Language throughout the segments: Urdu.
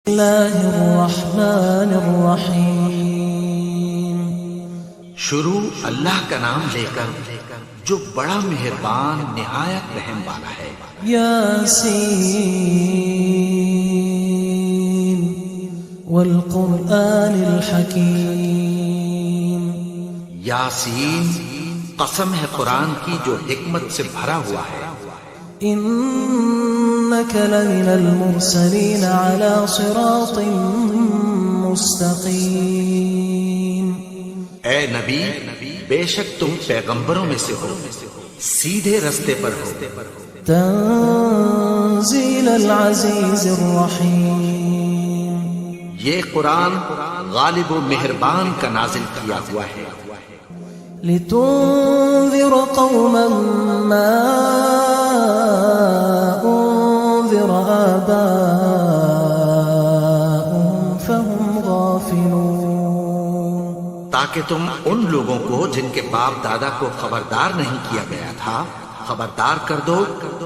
اللہ الرحمن الرحیم شروع اللہ کا نام لے کر جو بڑا مہربان نہایت رحم والا ہے۔ یاسین والقرآن الحکیم یاسین، قسم ہے قرآن کی جو حکمت سے بھرا ہوا ہے۔ انک لمن المرسلین علی صراط مستقیم اے نبی، بے شک تم پیغمبروں میں سے ہو، سیدھے رستے پر ہو۔ تنزیل العزیز الرحیم یہ قرآن غالب و مہربان کا نازل کیا ہوا ہے۔ لتنذر قوما ما انذر آباؤهم فهم غافلون، تاکہ تم ان لوگوں کو جن کے باپ دادا کو خبردار نہیں کیا گیا تھا خبردار کر دو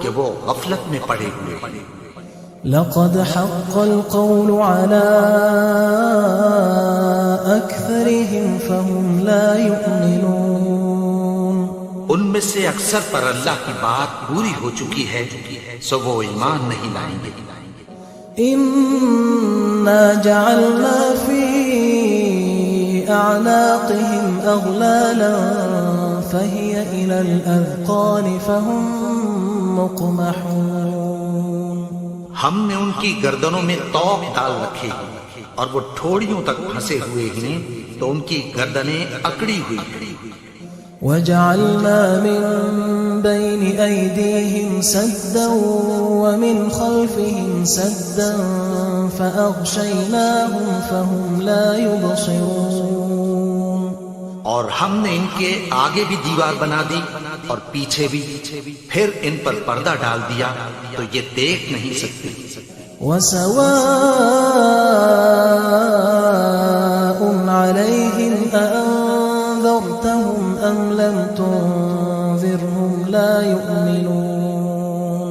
کہ وہ غفلت میں پڑے ہوئے ہیں۔ لقد حق القول على أكثرهم فهم لا يؤمنون، ان میں سے اکثر پر اللہ کی بات پوری ہو چکی ہے سو وہ ایمان نہیں لائیں گے۔ إنا جعلنا في أعناقهم أغلالا فهي إلى الأذقان فهم مقمحون، ہم نے ان کی گردنوں میں طوق ڈال رکھے ہیں اور وہ ٹھوڑیوں تک پھنسے ہوئے ہیں تو ان کی گردنیں اکڑی ہوئی ہیں۔ وجعلنا من بين أيديهم سدا ومن خلفهم سدا فأغشيناهم فهم لا يبصرون، اور ہم نے ان کے آگے بھی دیوار بنا دی اور پیچھے بھی، پھر ان پر پردہ ڈال دیا تو یہ دیکھ نہیں سکتے۔ وسواء عليهم أأنذرتهم أم لم تنذرهم لا يؤمنون،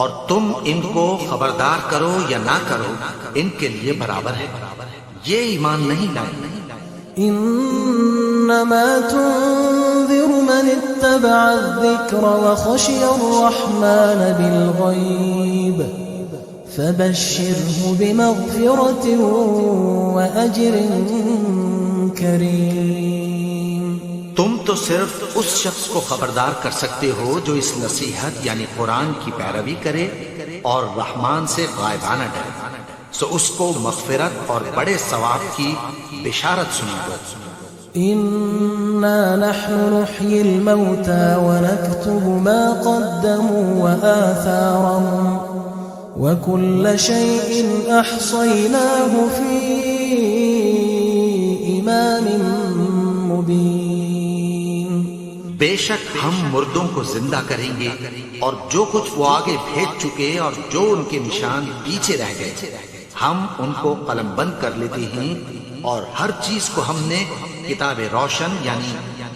اور تم ان کو خبردار کرو یا نہ کرو ان کے لیے برابر ہے، یہ ایمان نہیں لائیں۔ انما تنذر من اتبع الذکر وخشی الرحمن بالغیب فبشره بمغفرة وأجر کریم۔ تم تو صرف اس شخص کو خبردار کر سکتے ہو جو اس نصیحت یعنی قرآن کی پیروی کرے اور رحمان سے غائبانہ ڈرے، سو اس کو مغفرت اور بڑے ثواب کی بشارت سنا دو۔ إنا نحن نحيي الموتى ونكتب ما قدموا وآثارهم وكل شيء أحصيناه في إمام مبين۔ بے شک ہم مردوں کو زندہ کریں گے اور جو کچھ وہ آگے بھیج چکے اور جو ان کے نشان پیچھے رہ گئے ہم ان کو قلم بند کر لیتے ہیں، اور ہر چیز کو ہم نے کتاب روشن یعنی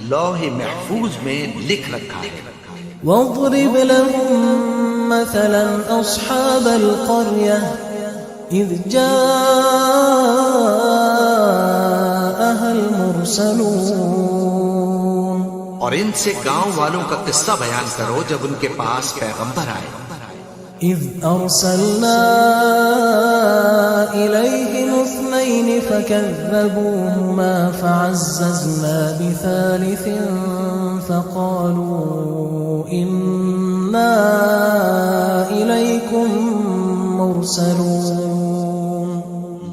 لوح محفوظ میں لکھ رکھا ہے۔ واضرب لهم مثلا أصحاب القرية إذ جاءها المرسلون، اور ان سے گاؤں والوں کا قصہ بیان کرو جب ان کے پاس پیغمبر آئے۔ إذ أرسلنا إليهم اثنين فكذبوهما فعززنا بثالث فقالوا إنا إليكم مرسلون،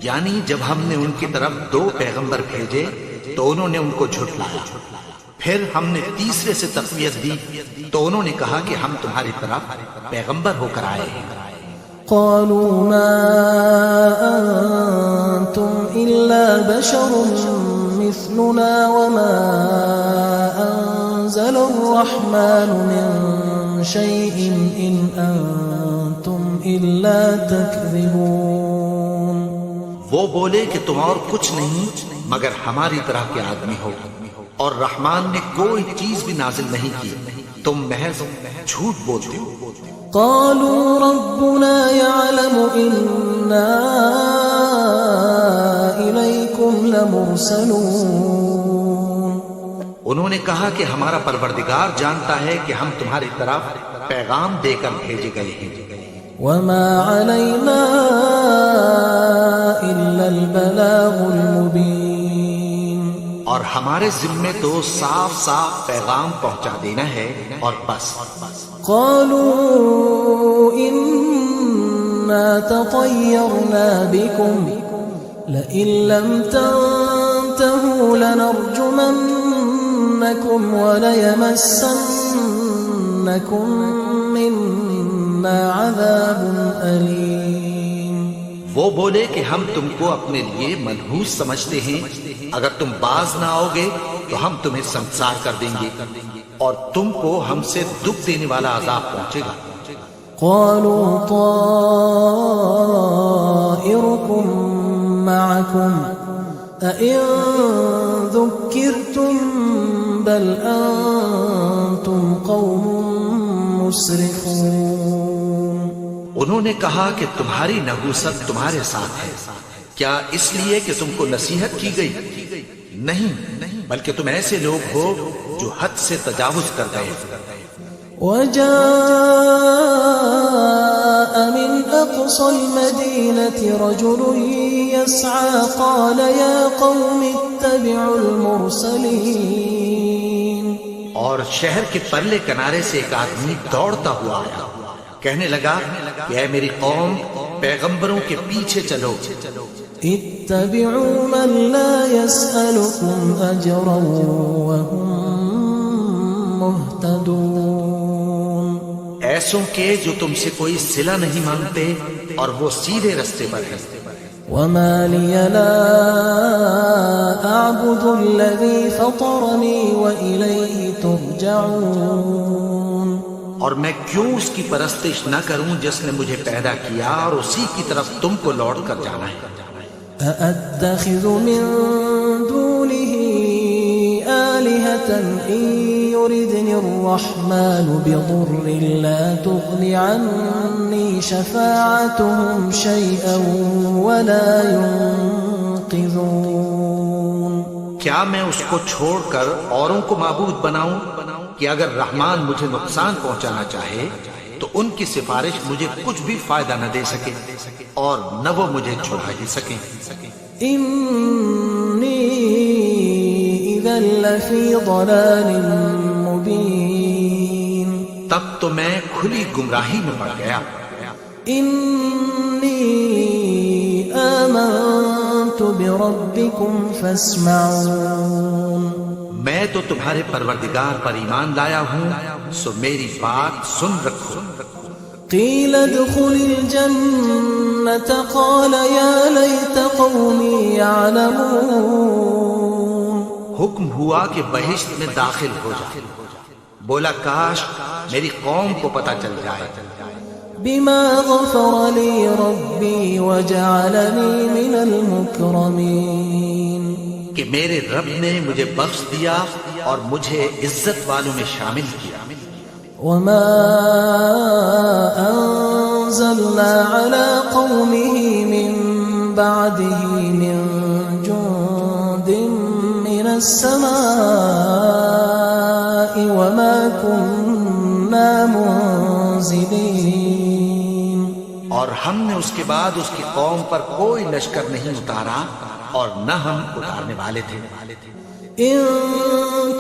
یعنی جب ہم نے ان کی طرف دو پیغمبر بھیجے تو انہوں نے ان کو جھٹلایا، پھر ہم نے تیسرے سے تقویت دی تو انہوں نے کہا کہ ہم تمہاری طرف پیغمبر ہو کر آئے ہیں۔ قالوا ما أنتم إلا بشر مثلنا وما أنزل الرحمن من شيء إن أنتم إلا تكذبون، وہ بولے کہ تم اور کچھ نہیں مگر ہماری طرح کے آدمی ہو، اور رحمان نے کوئی چیز بھی نازل نہیں کی، تم محض جھوٹ بولتے ہو۔ قالوا ربنا يعلم إنا رسلكم لمرسلون انہوں نے کہا کہ ہمارا پروردگار جانتا ہے کہ ہم تمہاری طرف پیغام دے کر بھیجے گئے ہیں، وما علينا إلا البلاغ المبين اور ہمارے ذمے تو صاف صاف پیغام پہنچا دینا ہے اور بس۔ قالوا إنا تطيرنا بكم لئن لم تنتهوا لنرجمنكم وليمسنكم منا عذاب أليم۔ وہ بولے کہ ہم تم کو اپنے لیے منحوس سمجھتے ہیں، اگر تم باز نہ آؤ گے تو ہم تمہیں سنسار کر دیں گے اور تم کو ہم سے دکھ دینے والا عذاب پہنچے گا۔ قالوا طائركم معكم أئن ذكرتم بل أنتم قوم مسرفون۔ انہوں نے کہا کہ تمہاری نحوست تمہارے ساتھ ہے، کیا اس لیے کہ تم کو نصیحت کی گئی؟ نہیں، بلکہ تم ایسے لوگ ہو جو حد سے تجاوز کر گئے۔ وجاء من أقصى المدينة رجل يسعى قال يا قوم اتبعوا المرسلين۔ اور شہر کے پرلے کنارے سے ایک آدمی دوڑتا ہوا آیا، کہنے لگا کہ اے میری قوم، پیغمبروں کے پیچھے چلو۔ اتبعوا من لا يسألكم أجرا وهم مهتدون۔ ایسوں کے جو تم سے کوئی صلہ نہیں مانگتے اور وہ سیدھے رستے پر ہیں۔ وما لي لا أعبد الذي فطرني وإليه ترجعون۔ اور میں کیوں اس کی پرستش نہ کروں جس نے مجھے پیدا کیا اور اسی کی طرف تم کو لوٹ کر جانا ہے۔ أأتخذ من دونه آلهة إن يردني الرحمن بضر لا تغن عني شفاعتهم شيئا ولا ينقذون۔ کیا میں اس کو چھوڑ کر اوروں کو معبود بناؤں کہ اگر رحمان مجھے نقصان پہنچانا چاہے تو ان کی سفارش مجھے کچھ بھی فائدہ نہ دے سکے اور نہ وہ مجھے چھڑا ہی سکیں۔ إني إذا لفي ضلال مبين۔ تب تو میں کھلی گمراہی میں پڑ گیا۔ إني آمنت بربكم فاسمعون۔ میں تو تمہارے پروردگار پر ایمان لایا ہوں، سو میری بات سن رکھو۔ قيل ادخل الجنة قال يا ليت قومي يعلمون۔ حکم ہوا کہ بہشت میں داخل ہو جا، بولا کاش میری قوم کو پتہ چل جائے۔ بما غفر لي ربي وجعلني من المكرمين۔ کہ میرے رب نے مجھے بخش دیا اور مجھے عزت والوں میں شامل کیا۔ وما أنزلنا على قومه من بعده من جند من السماء وما كنا منزلين۔ اور ہم نے اس کے بعد اس کی قوم پر کوئی لشکر نہیں اتارا اور نہ ہم اتارنے والے تھے۔ إن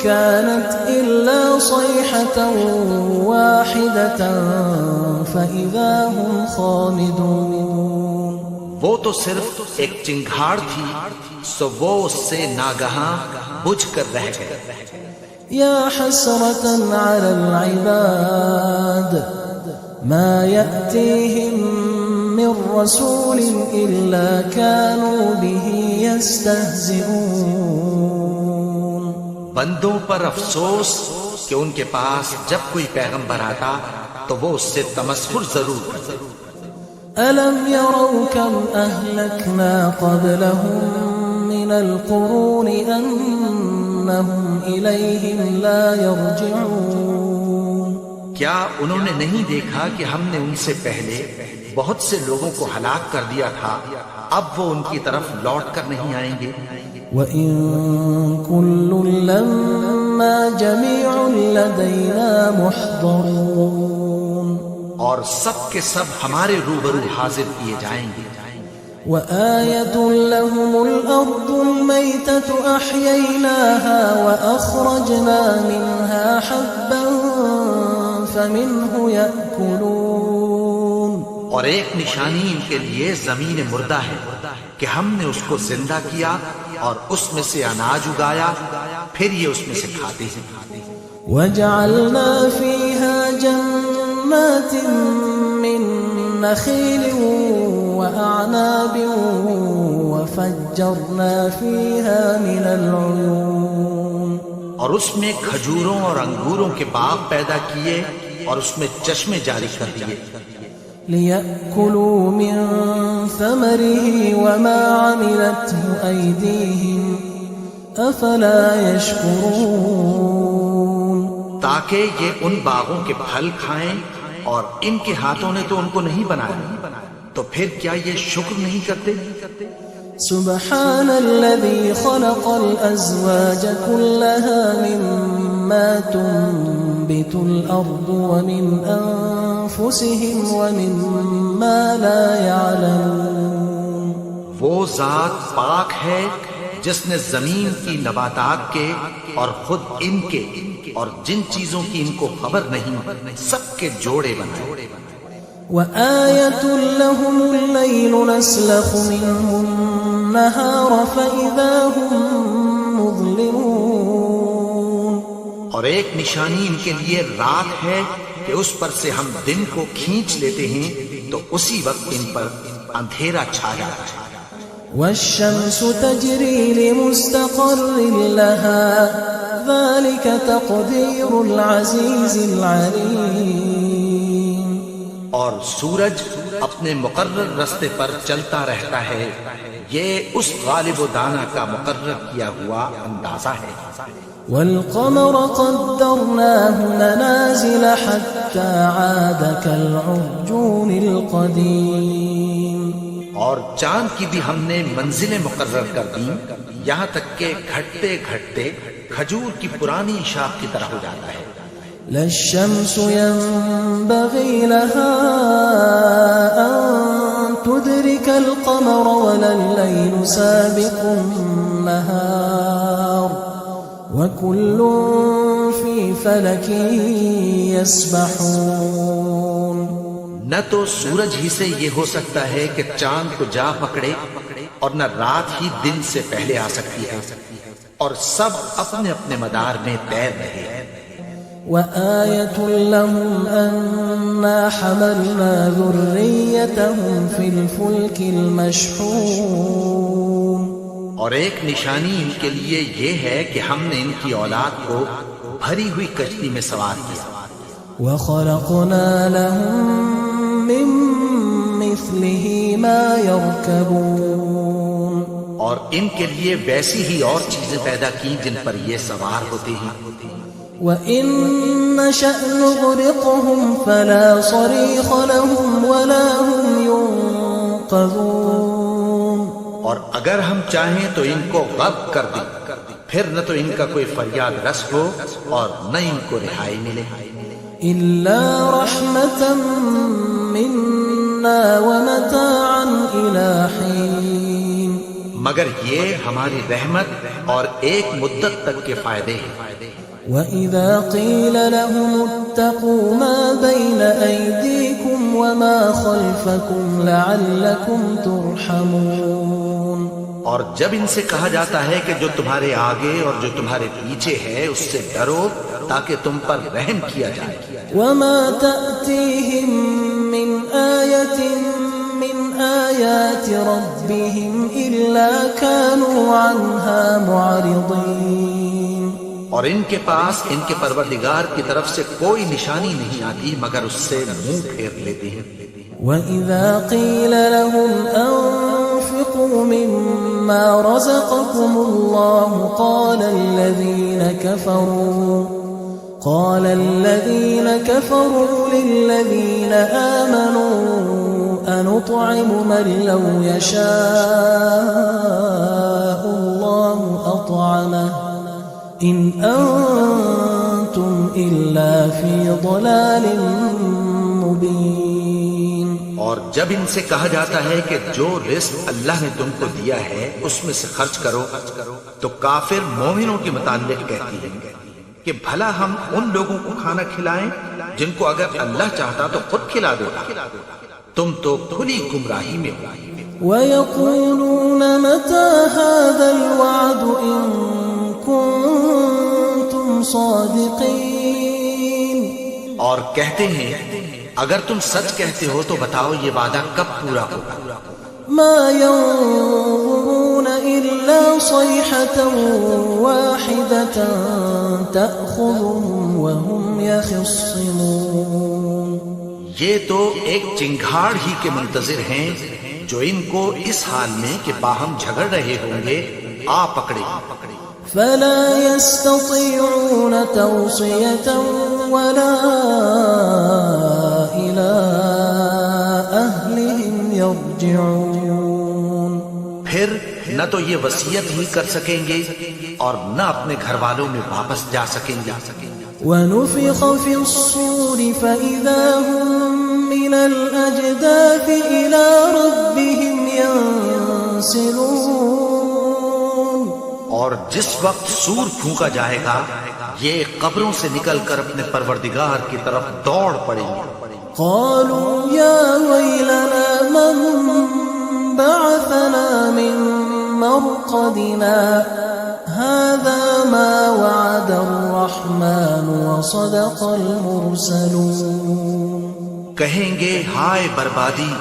كانت إلا صيحة واحدة فإذا هم خامدون۔ وہ تو صرف ایک چنگھاڑ تھی، سو وہ اس سے ناگہاں بجھ کر رہ گئے۔ يا حسرة على العباد ما يأتيهم من رسول إلا كانوا به يستهزئون۔ بندوں پر افسوس کہ ان کے پاس جب کوئی پیغمبر آتا تو وہ اس سے تمسخر ضرور کرتے۔ ألم يروا كم أهلكنا قبلهم من القرون أنهم إليهم لا يرجعون۔ کیا انہوں نے نہیں دیکھا کہ ہم نے ان سے پہلے بہت سے لوگوں کو ہلاک کر دیا تھا اب وہ ان کی طرف لوٹ کر نہیں آئیں گے۔ وَإِن كُلٌّ لَّمَّا جَمِيعٌ لَّدَيْنَا مُحْضَرُونَ، اور سب کے سب ہمارے روبرو حاضر کیے جائیں گے۔ وَآيَةٌ لَّهُمُ الْأَرْضُ الْمَيْتَةُ أَحْيَيْنَاهَا وَأَخْرَجْنَا مِنْهَا حَبًّا فَمِنْهُ يَأْكُلُونَ، اور ایک نشانی ان کے لیے زمین مردہ ہے کہ ہم نے اس کو زندہ کیا اور اس میں سے اناج اگایا، پھر یہ اس میں سے کھاتے ہیں۔ وَجَعَلْنَا فِيهَا جَنَّاتٍ مِّن نَخِيلٍ وَأَعْنَابٍ وَفَجَّرْنَا فِيهَا مِنَ الْعُيُونِ، اور اس میں کھجوروں اور انگوروں کے باغ پیدا کیے اور اس میں چشمے جاری کر دیے، لِيَأْكُلُوا مِن ثَمَرِهِ وَمَا عَمِلَتْهُ أَيْدِيهِمْ أَفَلَا يَشْكُرُونَ، تاکہ یہ ان باغوں کے پھل کھائیں، اور ان کے ہاتھوں نے تو ان کو نہیں بنایا، تو پھر کیا یہ شکر نہیں کرتے؟ سبحان الذي خلق الأزواج كلها مما تنبت الأرض ومن أنفسهم ومما لا يعلمون، وہ ذات پاک ہے جس نے زمین کی نباتات کے اور خود ان کے اور جن چیزوں کی ان کو خبر نہیں سب کے جوڑے بنائے۔ وآية لهم الليل نسلخ منه النهار فإذا هم مظلمون، اور ایک نشانی ان کے لیے رات ہے کہ اس پر سے ہم دن کو کھینچ لیتے ہیں تو اسی وقت ان پر اندھیرا چھا جاتا ہے۔ والشمس تجري لمستقر لها ذلك تقدير العزيز العليم، اور سورج اپنے مقرر رستے پر چلتا رہتا ہے، یہ اس غالب و دانا کا مقرر کیا ہوا اندازہ ہے۔ والقمر قدرناه منازل حتى عاد كالعرجون القديم، اور چاند کی بھی ہم نے منزلیں مقرر کر دیں یہاں تک کہ گھٹتے گھٹتے کھجور کی پرانی شاخ کی طرح ہو جاتا ہے۔ لا الشمس ينبغي لها أن تدرك القمر ولا الليل سابق النهار وكل في فلك يسبحون، نہ تو سورج ہی سے یہ ہو سکتا ہے کہ چاند کو جا پکڑے، اور نہ رات ہی دن سے پہلے آ سکتی ہے، اور سب اپنے اپنے مدار میں تیر رہے۔ وآية لهم أنا حملنا ذريتهم في الفلك المشحون، اور ایک نشانی ان کے لیے یہ ہے کہ ہم نے ان کی اولاد کو بھری ہوئی کشتی میں سوار کیا۔ وخلقنا لهم من مثله ما يركبون، اور ان کے لیے ویسی ہی اور چیزیں پیدا کی جن پر یہ سوار ہوتے ہیں۔ وَإِن نَّشَأْ نُغْرِقْهُمْ فَلَا صَرِيخَ لَهُمْ وَلَا هُمْ يُنقَذُونَ، اور اگر ہم چاہیں تو ان کو غرق کر دیں، پھر نہ تو ان کا کوئی فریاد رس ہو اور نہ ان کو رہائی ملے۔ إِلَّا رَحْمَةً مِّنَّا وَمَتَاعًا إِلَىٰ حِينٍ، مگر یہ ہماری رحمت اور ایک مدت تک کے فائدے ہیں۔ وَإِذَا قِيلَ لَهُمُ اتَّقُوا مَا بَيْنَ أَيْدِيكُمْ وَمَا خَلْفَكُمْ لَعَلَّكُمْ تُرْحَمُونَ، اور جب ان سے کہا جاتا ہے کہ جو تمہارے آگے اور جو تمہارے پیچھے ہے اس سے ڈرو تاکہ تم پر رحم کیا جائے۔ وَمَا تَأْتِيهِم مِّنْ آيَةٍ مِّنْ آيَاتِ رَبِّهِمْ إِلَّا كَانُوا عَنْهَا مُعْرِضِينَ، اور ان کے پاس ان کے پروردگار کی طرف سے کوئی نشانی نہیں آتی مگر اس سے منہ پھیر لیتے ہیں۔ وَإِذَا قِيلَ لَهُمْ أَنفِقُوا مِمَّا رَزَقَكُمُ اللَّهُ قال الذين كفروا للذين آمنوا أنطعم من لو يشاء الله أطعمه إن أنتم إلا في ضلال مبين. اور جب ان سے کہا جاتا ہے کہ جو رزق اللہ نے تم کو دیا ہے اس میں سے خرچ کرو، تو کافر مومنوں کے متعلق کہتی ہیں کہ بھلا ہم ان لوگوں کو کھانا کھلائیں جن کو اگر اللہ چاہتا تو خود کھلا دیتا. تم تو کھلی گمراہی میں ہو. وَيَقُولُونَ مَتَى هَذَا الْوَعْدُ إِن كُنتُمْ صَادِقِينَ. اور کہتے ہیں اگر تم سچ کہتے ہو تو بتاؤ یہ وعدہ کب پورا ہوگا. مَا يَنظُرُونَ إِلَّا صَيْحَةً وَاحِدَةً تَأْخُذُهُمْ وَهُمْ يَخِصِّمُونَ. یہ تو ایک چنگھاڑ ہی کے منتظر ہیں جو ان کو اس حال میں کہ باہم جھگڑ رہے ہوں گے آ پکڑے. فَلَا يَسْتَطِيعُونَ تَوْصِيَةً وَلَا إِلَىٰ أَهْلِهِمْ يَرْجِعُونَ. پھر نہ تو یہ وصیت ہی کر سکیں گے اور نہ اپنے گھر والوں میں واپس جا سکیں گے. وَنُفِخَ فِي الصُّورِ فَإِذَا هُم مِّنَ الْأَجْدَاثِ إِلَىٰ رَبِّهِمْ يَنسِلُونَ. اور جس وقت سور پھونکا جائے گا یہ قبروں سے نکل کر اپنے پروردگار کی طرف دوڑ پڑیں گے. قالوا يا ويلنا من بعثنا من مرقدنا هذا ما وعد الرحمن وصدق المرسلون. کہیں گے ہائے بربادی،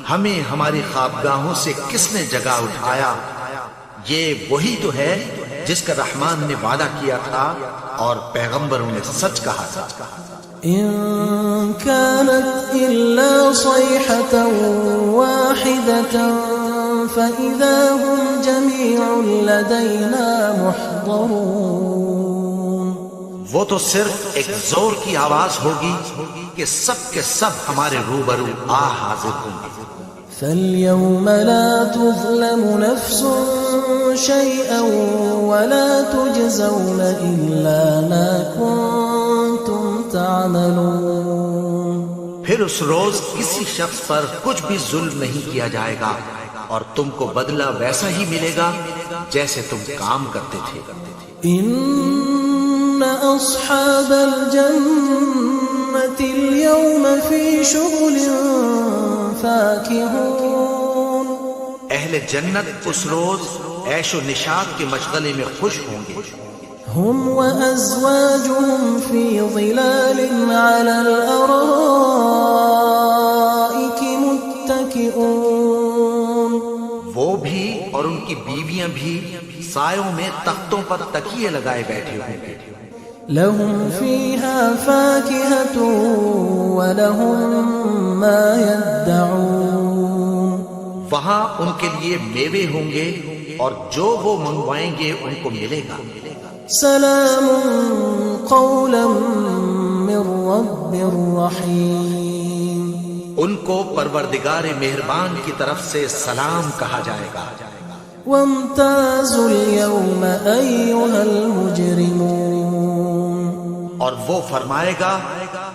ہمیں ہماری خوابگاہوں سے کس نے جگا اٹھایا. یہ وہی تو ہے جس کا رحمان نے وعدہ کیا تھا اور پیغمبروں نے سچ کہا تھا. إن كانت إلا صيحة واحدة فإذا هم جميع لدينا محضرون. وہ تو صرف ایک زور کی آواز ہوگی کہ سب کے سب ہمارے روبرو آ حاضر ہوں گے. فاليوم لا تظلم نفس شيئا ولا تجزون إلا ما كنتم تعملون. پھر اس روز کسی شخص پر کچھ بھی ظلم نہیں کیا جائے گا اور تم کو بدلہ ویسا ہی ملے گا جیسے تم کام کرتے تھے. إن أصحاب الجنة اليوم في شغل فاكهون. اہل جنت اس روز عیش و نشاط کے مشغلے میں خوش ہوں گے. هم وأزواجهم في ظلال على الأرائك متكئون. وہ بھی اور ان کی بیویاں بھی سایوں میں تختوں پر تکیے لگائے بیٹھے ہوں گے. لهم فيها فاكهة ولهم ما يدعون. وہاں ان کے لیے میوے ہوں گے اور جو وہ منگوائیں گے ان کو ملے گا. سلام قولا من رب رحیم. ان کو پروردگار مہربان کی طرف سے سلام کہا جائے گا. وامتازوا اليوم أيها المجرمون. اور وہ فرمائے گا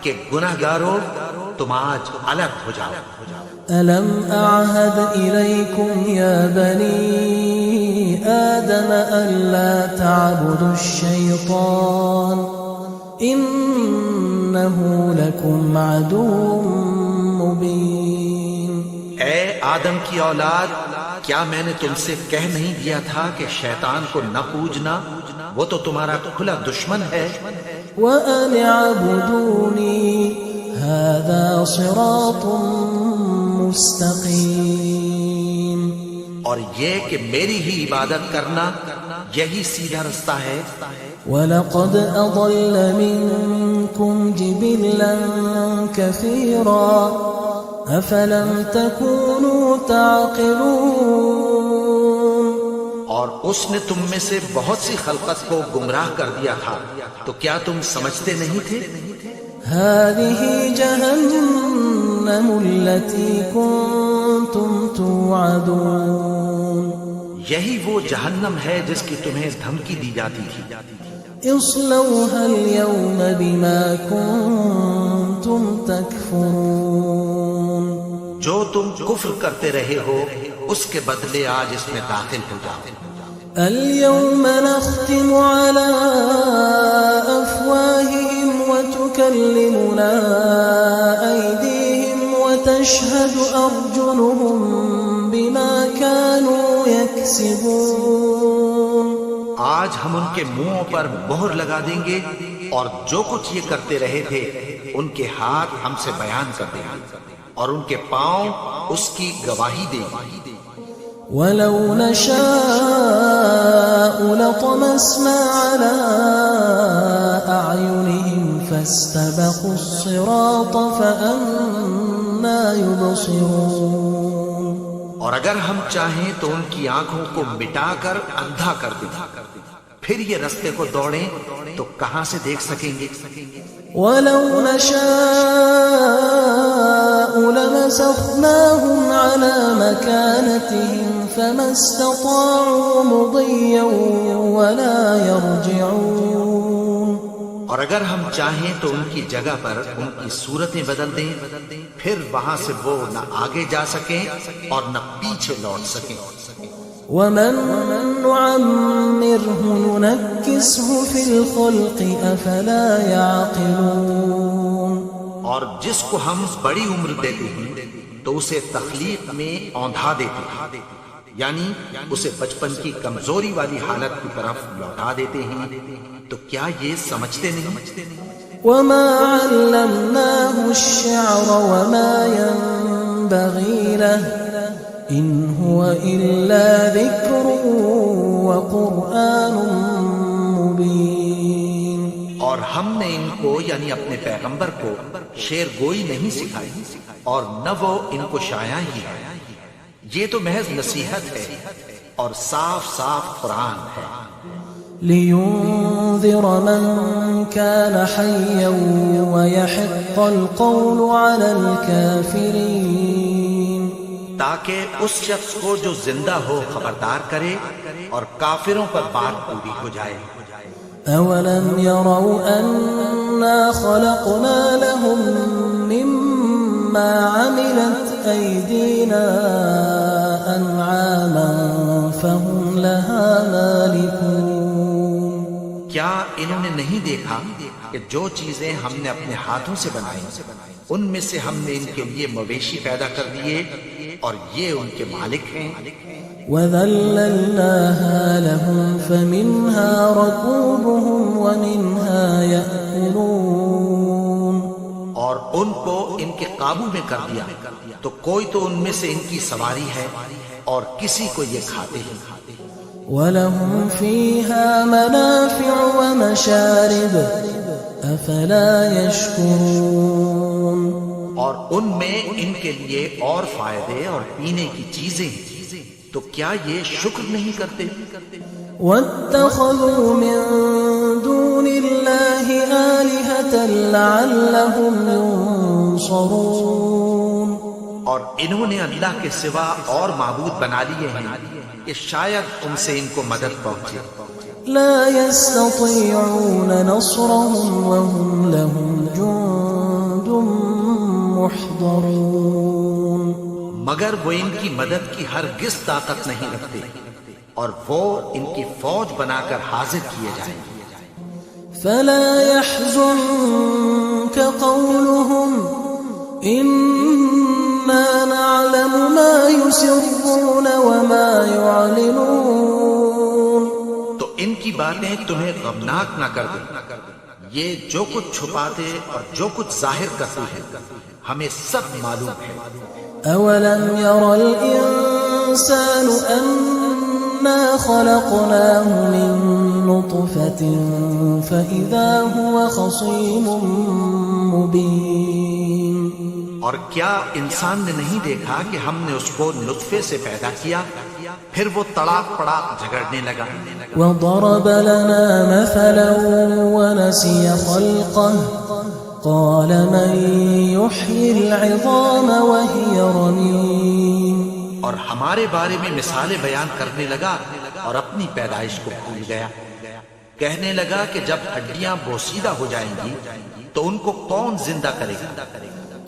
کہ گناہگارو تم آج الگ ہو جاؤ. ألم أعهد إليكم يا بني آدم ألا تعبدوا الشيطان إنه لكم عدو مبين. اے آدم کی اولاد، کیا میں نے تم سے کہہ نہیں دیا تھا کہ شیطان کو نہ پوجنا، وہ تو تمہارا کھلا دشمن ہے. وَأَنِ اعْبُدُونِي هَذَا صِرَاطٌ مُسْتَقِيمٌ. اور یہ کہ میری ہی عبادت کرنا یہی سیدھا رستہ ہے. وَلَقَدْ أَضَلَّ مِنكُمْ جِبِلًّا كَثِيرًا أَفَلَمْ تَكُونُوا تَعْقِلُونَ. اور اس نے تم میں سے بہت سی خلقت کو گمراہ کر دیا تھا، تو کیا تم سمجھتے نہیں تھے؟ هَذِهِ جَهَنَّمُ جهنم التي كنتم توعدون یہی وہ جہنم ہے جس کی تمہیں دھمکی دی جاتی تھی. اصلوها اليوم بما كنتم تكفرون جو تم کفر کرتے رہے ہو اس کے بدلے آج اس میں داخل ہو جاؤ. اليوم نختم على أفواههم وتكلمنا أيديهم وتشهد أرجلهم بما كانوا يكسبون. آج ہم ان کے منہوں پر مہر لگا دیں گے اور جو کچھ یہ کرتے رہے تھے ان کے ہاتھ ہم سے بیان کر دیں گے اور ان کے پاؤں اس کی گواہی دیں گے. ولو نشاء لطمسنا على أعينهم فاستبقوا الصراط فأنى يبصرون. اور اگر ہم چاہیں تو ان کی آنکھوں کو مٹا کر اندھا کر دیں پھر یہ رستے کو دوڑیں تو کہاں سے دیکھ سکیں گے. ولو نشاء لمسخناهم على مكانتهم فما استطاعوا مضيا ولا يرجعون. اور اگر ہم چاہیں تو ان کی جگہ پر ان کی صورتیں بدل دیں پھر وہاں سے وہ نہ آگے جا سکیں اور نہ پیچھے لوٹ سکیں. ومن نعمره ننكسه في الخلق أفلا يعقلون. اور جس کو ہم بڑی عمر دیتے ہیں تو اسے تخلیق میں اوندھا دیتے ہیں یعنی اسے بچپن کی کمزوری والی حالت کی طرف لوٹا دیتے ہیں. تو کیا یہ سمجھتے نہیں؟ وما علمناه الشعر وما ينبغي له إن هو إلا ذكر وقرآن مبين. اور ہم نے ان کو یعنی اپنے پیغمبر کو شعر گوئی نہیں سکھائی اور نہ وہ ان کو شاعر ہی ہے. یہ تو محض نصیحت ہے اور صاف صاف قرآن ہے. لينذر من كان حيا ويحق القول على الكافرين. تاکہ اس شخص کو جو زندہ ہو خبردار کرے اور کافروں پر بات پوری ہو جائے. أولم يروا أنا خلقنا لهم مما عملت أيدينا أنعاما فهم لها مالكون. کیا انہوں نے نہیں دیکھا کہ جو چیزیں ہم نے اپنے ہاتھوں سے بنائی ان میں سے ہم نے ان کے لیے مویشی پیدا کر دیے اور یہ ان کے مالک ہیں. وَذَلَّلْنَاهَا لَهُمْ فَمِنْهَا رَكُوبُهُمْ وَمِنْهَا يَأْكُلُونَ. اور ان کو ان کے قابو میں کر دیا تو کوئی تو ان میں سے ان کی سواری ہے اور کسی کو یہ کھاتے ہیں. وَلَهُمْ فِيهَا مَنَافِعُ وَمَشَارِبُ أَفَلَا يَشْكُرُونَ. اور ان میں ان کے لیے اور فائدے اور پینے کی چیزیں ہیں تو کیا یہ شکر نہیں کرتے؟ وَاتَّخَذُوا مِن دُونِ اللَّهِ آلِهَةً لَعَلَّهُمْ يُنصَرُونَ. اور انہوں نے اللہ کے سوا اور معبود بنا لیے ہیں کہ شاید ان سے ان کو مدد پہنچے. لا يستطيعون نصرهم وهم لهم جند محضرون. مگر وہ ان کی مدد کی ہرگز طاقت نہیں رکھتے اور وہ ان کی فوج بنا کر حاضر کیے جائیں. فلا يحزنك قولهم إنا نعلم ما يسرون وما يعلنون. تو ان کی باتیں تمہیں غمناک نہ کر دیں. یہ جو کچھ چھپاتے اور جو کچھ ظاہر کرتے ہیں ہمیں سب معلوم ہے. أولم ير الإنسان أنا خلقناه من نطفة فإذا هو خصيم مبين. اور کیا انسان نے نہیں دیکھا کہ ہم نے اس کو نطفے سے پیدا کیا پھر وہ تڑاک پڑاک جھگڑنے لگا. وضرب لنا مثلا ونسي خلقه قال من يحيي العظام وهي رميم اور ہمارے بارے میں مثالیں بیان کرنے لگا اور اپنی پیدائش کو بھول گیا. کہنے لگا کہ جب ہڈیاں بوسیدہ ہو جائیں گی تو ان کو کون زندہ کرے گا؟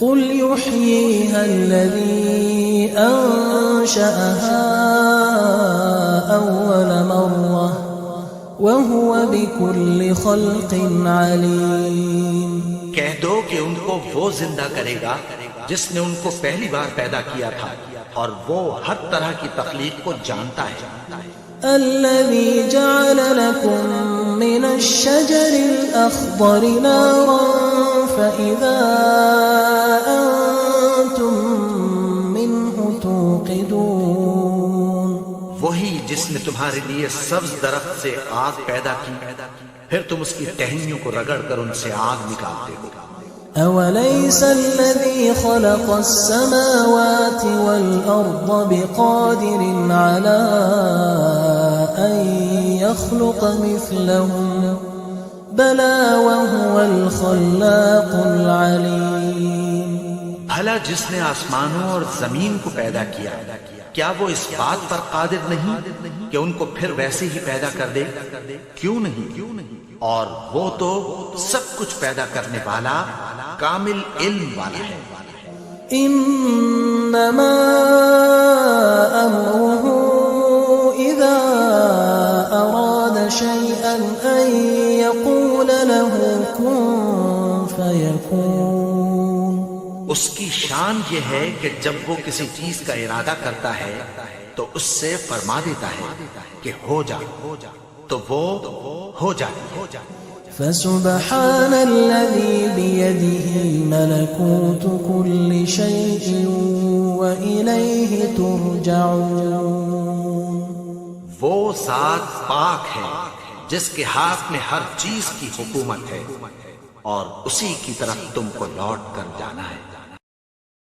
قل يحييها الذي أنشأها أول مرة وهو بكل خلق عليم. کہہ دو کہ ان کو وہ زندہ کرے گا جس نے ان کو پہلی بار پیدا کیا تھا اور وہ ہر طرح کی تخلیق کو جانتا ہے. الذي جعل لكم من الشجر الأخضر نارا فإذا أنتم منه توقدون. وہی جس نے تمہارے لیے سبز درخت سے آگ پیدا کی پھر تم اس کی ٹہنیوں کو رگڑ کر ان سے آگ نکالتے ہو. أوليس الذي خلق السماوات والأرض بقادر على أن يخلق مثلهم بلى وهو الخلاق العليم. بھلا جس نے آسمانوں اور زمین کو پیدا کیا کیا وہ اس بات پر قادر نہیں کہ ان کو پھر ویسے ہی پیدا کر دے؟ کیوں نہیں؟ اور وہ تو سب کچھ پیدا کرنے والا کامل علم والا ہے. انما امره اذا اراد شيئا ان يقول له كن فيكون. اس کی شان یہ ہے کہ جب وہ کسی چیز کا ارادہ کرتا ہے تو اس سے فرما دیتا ہے کہ ہو جا تو وہ ہو جاتی ہے. فسبحان الذي بيده ملكوت كل شيء وإليه ترجعون. وہ ذات پاک ہے جس کے ہاتھ میں ہر چیز کی حکومت ہے اور اسی کی طرف تم کو لوٹ کر جانا ہے.